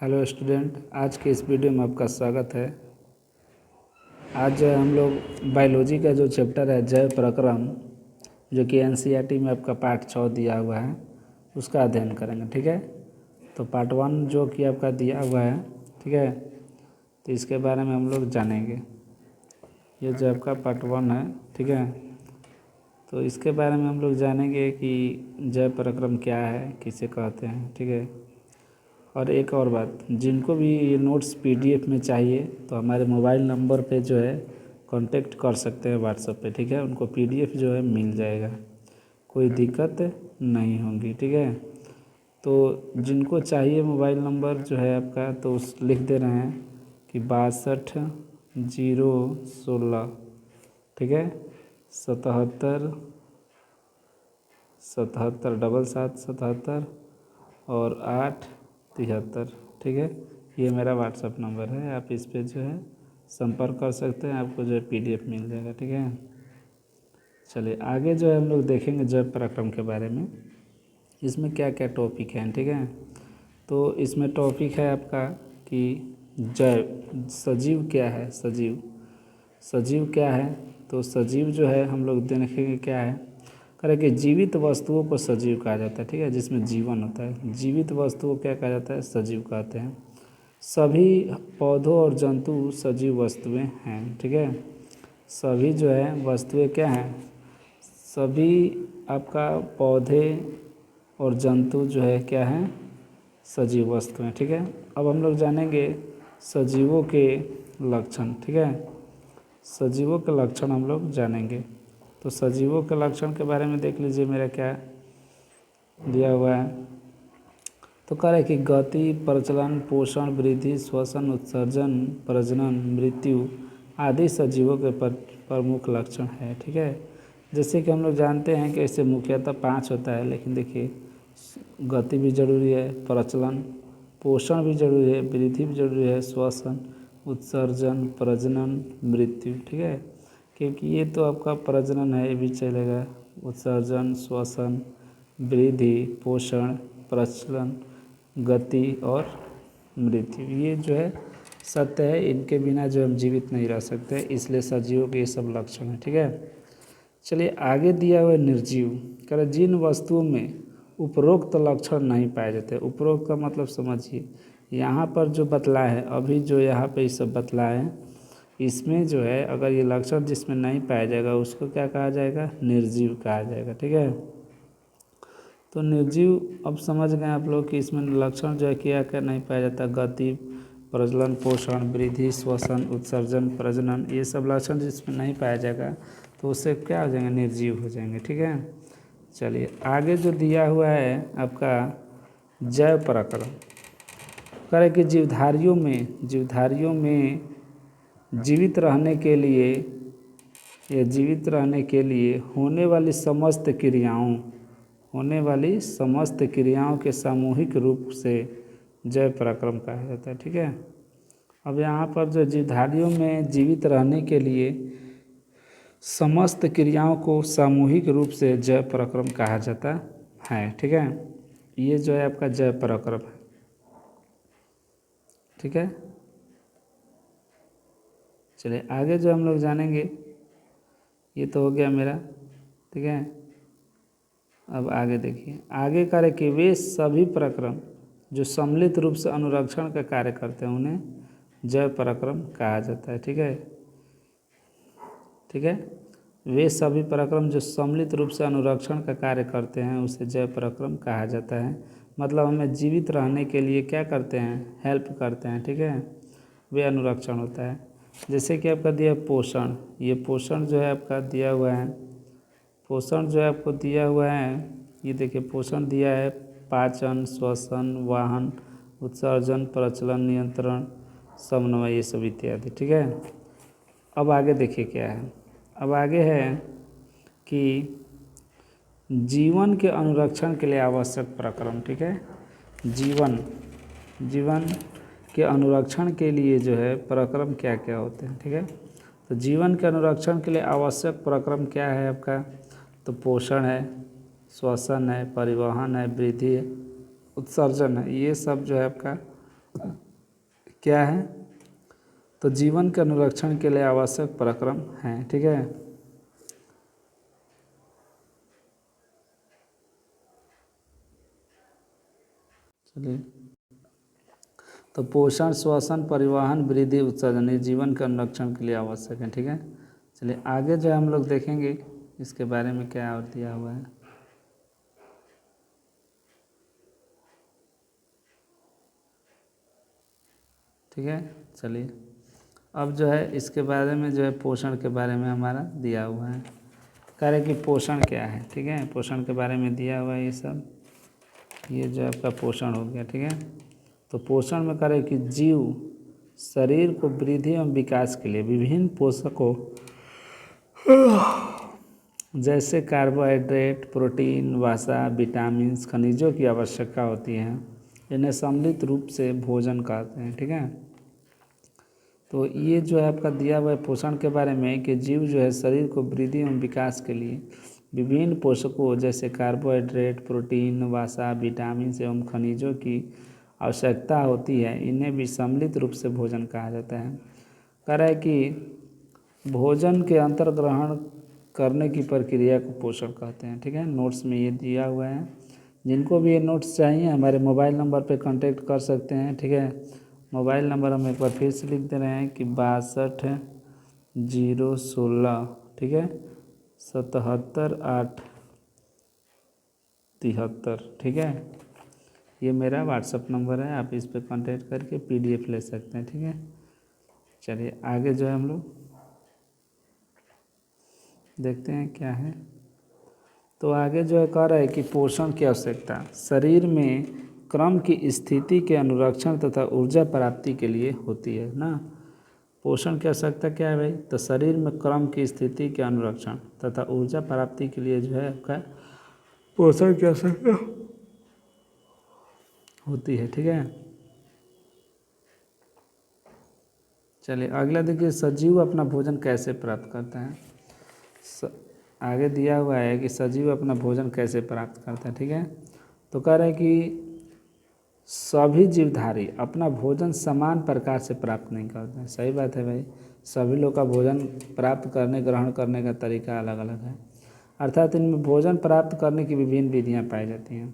Hello student, आज के इस वीडियो में आपका स्वागत है। आज हम लोग बायोलॉजी का जो चैप्टर है जैव प्रक्रम, जो कि एनसीईआरटी में आपका पार्ट 6 दिया हुआ है, उसका अध्ययन करेंगे। ठीक है, तो पार्ट 1 जो कि आपका दिया हुआ है, ठीक है, तो इसके बारे में हम लोग जानेंगे। ये जो आपका पार्ट 1 है, ठीक है, तो इसके बारे में हम लोग जानेंगे कि जैव प्रक्रम क्या है, किसे कहते हैं। ठीक है, और एक और बात, जिनको भी ये नोट्स पीडीएफ में चाहिए तो हमारे मोबाइल नंबर पे जो है कांटेक्ट कर सकते हैं व्हाट्सएप पे। ठीक है, उनको पीडीएफ जो है मिल जाएगा, कोई दिक्कत नहीं होगी। ठीक है, तो जिनको चाहिए मोबाइल नंबर जो है आपका, तो उस लिख दे रहे हैं कि 62 0 16, ठीक है, 77 77 77 77 और 8 73। ठीक है, ये मेरा व्हाट्सअप नंबर है, आप इस पे जो है संपर्क कर सकते हैं, आपको जो है पीडीएफ मिल जाएगा। ठीक है, चलिए आगे जो है हम लोग देखेंगे जैव प्रक्रम के बारे में। इसमें क्या क्या टॉपिक हैं। ठीक है, तो इसमें टॉपिक है आपका कि जैव सजीव क्या है। सजीव क्या है, तो सजीव जो है हम लोग देखेंगे क्या है। करें कि जीवित वस्तुओं को सजीव कहा जाता है। ठीक है, जिसमें जीवन होता है, जीवित वस्तुओं क्या कहा जाता है, सजीव कहते हैं। सभी पौधों और जंतु सजीव वस्तुएं हैं। ठीक है, सभी जो है वस्तुएं क्या हैं, सभी आपका पौधे और जंतु जो है क्या हैं, सजीव वस्तुएं। ठीक है, अब हम लोग जानेंगे सजीवों के लक्षण। ठीक है, सजीवों के लक्षण हम लोग जानेंगे। तो सजीवों के लक्षण के बारे में देख लीजिए, मेरा क्या दिया हुआ है। तो कह रहे कि गति, प्रचलन, पोषण, वृद्धि, श्वसन, उत्सर्जन, प्रजनन, मृत्यु आदि सजीवों के प्रमुख लक्षण है। ठीक है, जैसे कि हम लोग जानते हैं कि ऐसे मुख्यतः 5 होता है, लेकिन देखिए गति भी जरूरी है, प्रचलन, पोषण भी जरूरी है, वृद्धि भी जरूरी है, श्वसन, उत्सर्जन, प्रजनन, मृत्यु। ठीक है, क्योंकि ये तो आपका प्रजनन है, ये भी चलेगा, उत्सर्जन, श्वसन, वृद्धि, पोषण, प्रचलन, गति और मृत्यु, ये जो है सत्य है, इनके बिना जो हम जीवित नहीं रह सकते, इसलिए सजीवों के ये सब लक्षण हैं। ठीक है, चलिए आगे दिया हुआ निर्जीव, कह रहे जिन वस्तुओं में उपरोक्त लक्षण नहीं पाए जाते। उपरोक्त का मतलब समझिए, यहाँ पर जो बतला है, अभी जो यहाँ पे ये सब बतला है, इसमें जो है अगर ये लक्षण जिसमें नहीं पाया जाएगा उसको क्या कहा जाएगा, निर्जीव कहा जाएगा। ठीक है, तो निर्जीव अब समझ गए आप लोग कि इसमें लक्षण जो है क्या क्या नहीं पाया जाता, गति, प्रजनन, पोषण, वृद्धि, श्वसन, उत्सर्जन, प्रजनन, ये सब लक्षण जिसमें नहीं पाया जाएगा तो उससे क्या हो जाएंगे, निर्जीव हो जाएंगे। ठीक है, चलिए आगे जो दिया हुआ है आपका जैव प्रक्रम, करे कि जीवधारियों में जीवित रहने के लिए होने वाली समस्त क्रियाओं के सामूहिक रूप से जैव प्रक्रम कहा जाता है। ठीक है, अब यहाँ पर जो जीवधारियों में जीवित रहने के लिए समस्त क्रियाओं को सामूहिक रूप से जैव प्रक्रम कहा जाता है। ठीक है, ये जो है आपका जैव प्रक्रम है। ठीक है, चलिए आगे जो हम लोग जानेंगे, ये तो हो गया मेरा। ठीक है, अब आगे देखिए, आगे कार्य कि वे सभी प्रक्रम जो सम्मिलित रूप से अनुरक्षण का कार्य करते हैं उन्हें जैव प्रक्रम कहा जाता है। ठीक है, ठीक है, वे सभी प्रक्रम जो सम्मिलित रूप से अनुरक्षण का कार्य करते हैं उसे जैव प्रक्रम कहा जाता है। मतलब हमें जीवित रहने के लिए क्या करते हैं, हेल्प करते हैं। ठीक है, वे अनुरक्षण होता है। जैसे कि आपका दिया पोषण, ये पोषण जो है आपका दिया हुआ है, पोषण जो है आपको दिया हुआ है, ये देखिए पोषण दिया है, पाचन, श्वसन, वाहन, उत्सर्जन, प्रचलन, नियंत्रण, समन्वय, ये सब इत्यादि। ठीक है, अब आगे देखिए क्या है। अब आगे है कि जीवन के अनुरक्षण के लिए आवश्यक प्रक्रम। ठीक है, जीवन के अनुरक्षण के लिए जो है प्रक्रम क्या क्या होते हैं। ठीक है, तो जीवन के अनुरक्षण के लिए आवश्यक प्रक्रम क्या है आपका, तो पोषण है, श्वसन है, परिवहन है, वृद्धि है, उत्सर्जन है, ये सब जो है आपका क्या है, तो जीवन के अनुरक्षण के लिए आवश्यक प्रक्रम हैं। ठीक है, चलिए, तो पोषण, श्वसन, परिवहन, वृद्धि, उत्सर्जन ये जीवन के अनुरक्षण के लिए आवश्यक है। ठीक है, चलिए आगे जो है हम लोग देखेंगे इसके बारे में क्या और दिया हुआ है। ठीक है, चलिए अब जो है इसके बारे में जो है पोषण के बारे में हमारा दिया हुआ है। कह रहे कि पोषण क्या है। ठीक है, पोषण के बारे में दिया हुआ है ये सब, ये जो आपका पोषण हो गया। ठीक है, तो पोषण में कह रहे कि जीव शरीर को वृद्धि एवं विकास के लिए विभिन्न पोषकों जैसे कार्बोहाइड्रेट, प्रोटीन, वसा, विटामिन, खनिजों की आवश्यकता होती है। इन्हें सम्मिलित रूप से भोजन कहते हैं। ठीक है, तो ये जो है आपका दिया हुआ है पोषण के बारे में कि जीव जो है शरीर को वृद्धि एवं विकास के लिए विभिन्न पोषकों जैसे कार्बोहाइड्रेट, प्रोटीन, वसा, विटामिन एवं खनिजों की आवश्यकता होती है। इन्हें भी सम्मिलित रूप से भोजन कहा जाता है। कह रहा है कि भोजन के अंतर्ग्रहण करने की प्रक्रिया को पोषण कहते हैं। ठीक है, नोट्स में ये दिया हुआ है। जिनको भी ये नोट्स चाहिए हमारे मोबाइल नंबर पे कांटेक्ट कर सकते हैं। ठीक है, मोबाइल नंबर हम एक बार फिर से लिख दे रहे हैं कि 62 016। ठीक है, 77 8 73। ठीक है, ये मेरा व्हाट्सअप नंबर है, आप इस पर कांटेक्ट करके PDF ले सकते हैं। ठीक है, चलिए आगे जो है हम लोग देखते हैं क्या है। तो आगे जो है कह रहा है कि पोषण की आवश्यकता शरीर में क्रम की स्थिति के अनुरक्षण तथा ऊर्जा प्राप्ति के लिए होती है ना। पोषण की आवश्यकता क्या है भाई, तो शरीर में क्रम की स्थिति के अनुरक्षण तथा ऊर्जा प्राप्ति के लिए जो है आपका पोषण की आवश्यकता होती है। ठीक है, चलिए अगला देखिए, सजीव अपना भोजन कैसे प्राप्त करता है। आगे दिया हुआ है कि सजीव अपना भोजन कैसे प्राप्त करता है। ठीक है, तो कह रहे हैं कि सभी जीवधारी अपना भोजन समान प्रकार से प्राप्त नहीं करते हैं। सही बात है भाई, सभी लोग का भोजन प्राप्त करने, ग्रहण करने का तरीका अलग अलग है। अर्थात इनमें भोजन प्राप्त करने की विभिन्न विधियाँ पाई जाती हैं।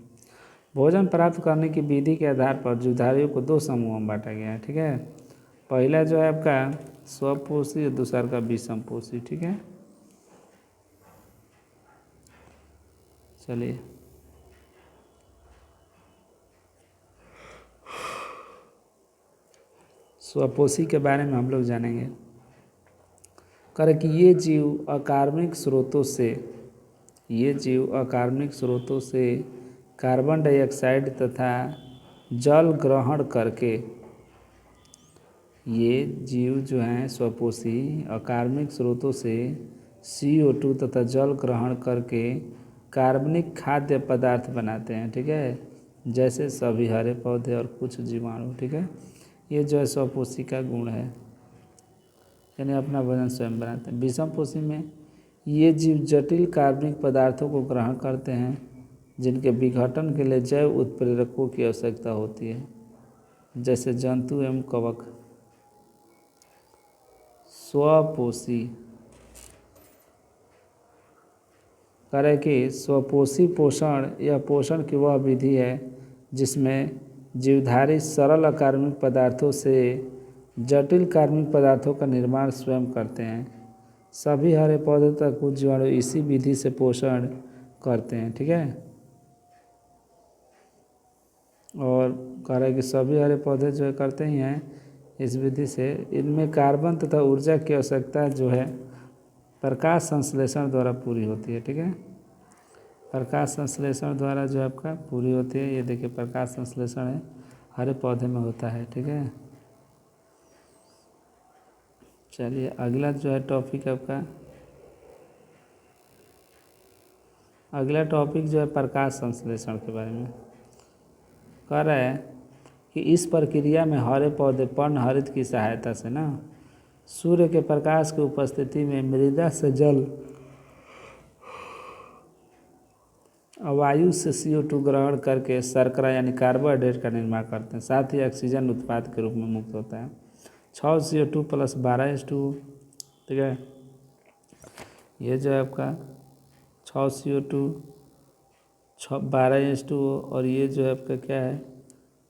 भोजन प्राप्त करने की विधि के आधार पर जीवधारियों को 2 समूहों में बांटा गया है। ठीक है, पहला जो है आपका स्वपोषी और दूसरा का विषमपोषी। ठीक है, चलिए स्वपोषी के बारे में हम लोग जानेंगे। कर कि ये जीव अकार्बनिक स्रोतों से कार्बन डाइऑक्साइड तथा जल ग्रहण करके, ये जीव जो हैं स्वपोषी अकार्बनिक स्रोतों से CO2 तथा जल ग्रहण करके कार्बनिक खाद्य पदार्थ बनाते हैं। ठीक है, जैसे सभी हरे पौधे और कुछ जीवाणु। ठीक है, ये जो है स्वपोषी का गुण है, यानी अपना भोजन स्वयं बनाते हैं। विषमपोषी में ये जीव जटिल कार्बनिक पदार्थों को ग्रहण करते हैं जिनके विघटन के लिए जैव उत्प्रेरकों की आवश्यकता होती है, जैसे जंतु एवं कवक। स्वपोषी करे कि स्वपोषी पोषण यह पोषण की वह विधि है जिसमें जीवधारी सरल अकार्बनिक पदार्थों से जटिल कार्बनिक पदार्थों का निर्माण स्वयं करते हैं। सभी हरे पौधे तक कुछ जीवाणु इसी विधि से पोषण करते हैं। ठीक है, और कह रहा है कि सभी हरे पौधे जो करते ही हैं इस विधि से। इनमें कार्बन तथा ऊर्जा की आवश्यकता जो है प्रकाश संश्लेषण द्वारा पूरी होती है। ठीक है, प्रकाश संश्लेषण द्वारा जो आपका पूरी होती है। ये देखिए प्रकाश संश्लेषण है हरे पौधे में होता है। ठीक है, चलिए अगला जो है टॉपिक आपका, अगला टॉपिक जो है प्रकाश संश्लेषण के बारे में कह रहा है कि इस प्रक्रिया में हरे पौधे पर्णहरित की सहायता से ना सूर्य के प्रकाश की उपस्थिति में मृदा से जल वायु से CO2 ग्रहण करके शर्करा यानी कार्बोहाइड्रेट का निर्माण करते हैं, साथ ही ऑक्सीजन उत्पाद के रूप में मुक्त होता है। 6 CO2 प्लस 12 H2O, ठीक है। ये जो है आपका 6 CO2 12 H2O, और ये जो है आपका क्या है,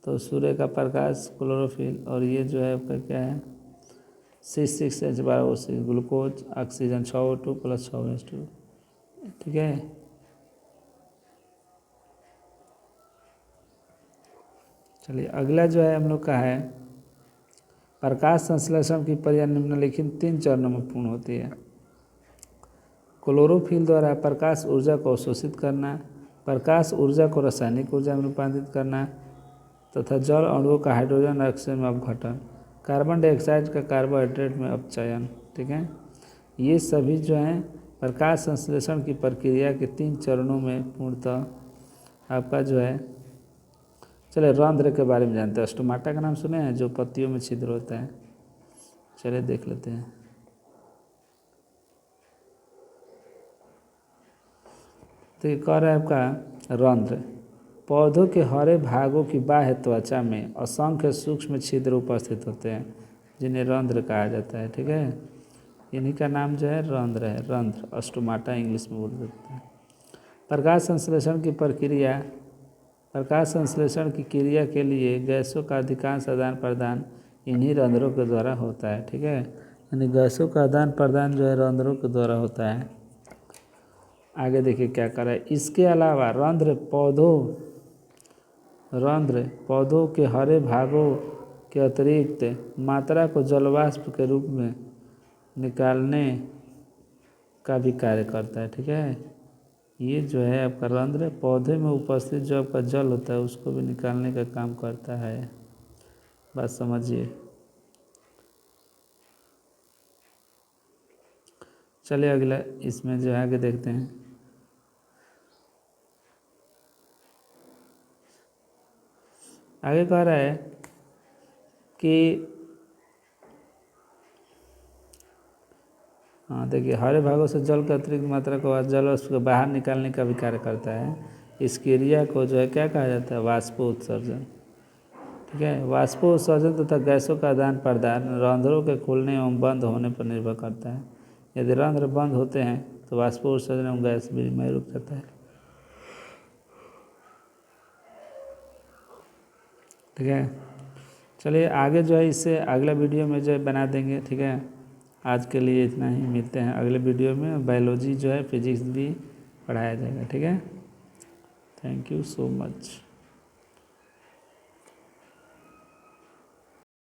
तो सूर्य का प्रकाश क्लोरोफिल, और ये जो है आपका क्या है C6H12O6 glucose, oxygen 6 O2 plus 6 H2O, ठीक है। चलिए अगला जो है हम लोग का है प्रकाश संश्लेषण की प्रक्रिया निम्नलिखित 3 चरणों में पूर्ण होती है। क्लोरोफिल द्वारा प्रकाश ऊर्जा को अवशोषित करना, प्रकाश ऊर्जा को रासायनिक ऊर्जा में रूपांतरित करना, तथा जल अणुओं का हाइड्रोजन और ऑक्सीजन में अपघटन, कार्बन डाइऑक्साइड का कार्बोहाइड्रेट में अपचयन, ठीक है। ये सभी जो हैं प्रकाश संश्लेषण की प्रक्रिया के 3 चरणों में पूर्णतः आपका जो है। चलिए रंध्र के बारे में जानते हैं। स्टोमाटा का नाम सुने हैं, जो पत्तियों में छिद्र होता है। चलिए देख लेते हैं। तो ये कह रहा है आपका रंध्र पौधों के हरे भागों की बाह्य त्वचा में असंख्य सूक्ष्म छिद्र उपस्थित होते हैं, जिन्हें रंध्र कहा जाता है, ठीक है। इन्हीं का नाम जो है रंध्र है, रंध्र, स्टोमाटा इंग्लिश में बोल सकते हैं। प्रकाश संश्लेषण की प्रक्रिया, प्रकाश संश्लेषण की क्रिया के लिए गैसों का अधिकांश आदान प्रदान इन्हीं रंध्रों के द्वारा होता है, ठीक है। यानी गैसों का आदान प्रदान जो है रंध्रों के द्वारा होता है। आगे देखिए क्या कर रहा है। इसके अलावा रंध्र पौधों के हरे भागों के अतिरिक्त मात्रा को जलवाष्प के रूप में निकालने का भी कार्य करता है, ठीक है। ये जो है आपका रंध्र पौधे में उपस्थित जो आपका जल होता है उसको भी निकालने का काम करता है। बात समझिए। चलिए अगला इसमें जो है आगे देखते हैं। आगे कह रहा है कि हाँ देखिए, हरे भागों से जल के अतिरिक्त मात्रा को जल उसको बाहर निकालने का भी कार्य करता है। इस क्रिया को जो है क्या कहा जाता है, वाष्पोत्सर्जन, ठीक है। वाष्पोत्सर्जन तथा गैसों का आदान प्रदान रंध्रों के खुलने एवं बंद होने पर निर्भर करता है। यदि रंध्र बंद होते हैं तो वाष्पोत्सर्जन एवं गैस विनिमय रुक जाता है, ठीक है। चलिए आगे जो है इससे अगला वीडियो में जो है बना देंगे, ठीक है। आज के लिए इतना ही, मिलते हैं अगले वीडियो में। बायोलॉजी जो है फिजिक्स भी पढ़ाया जाएगा, ठीक है। Thank you so much.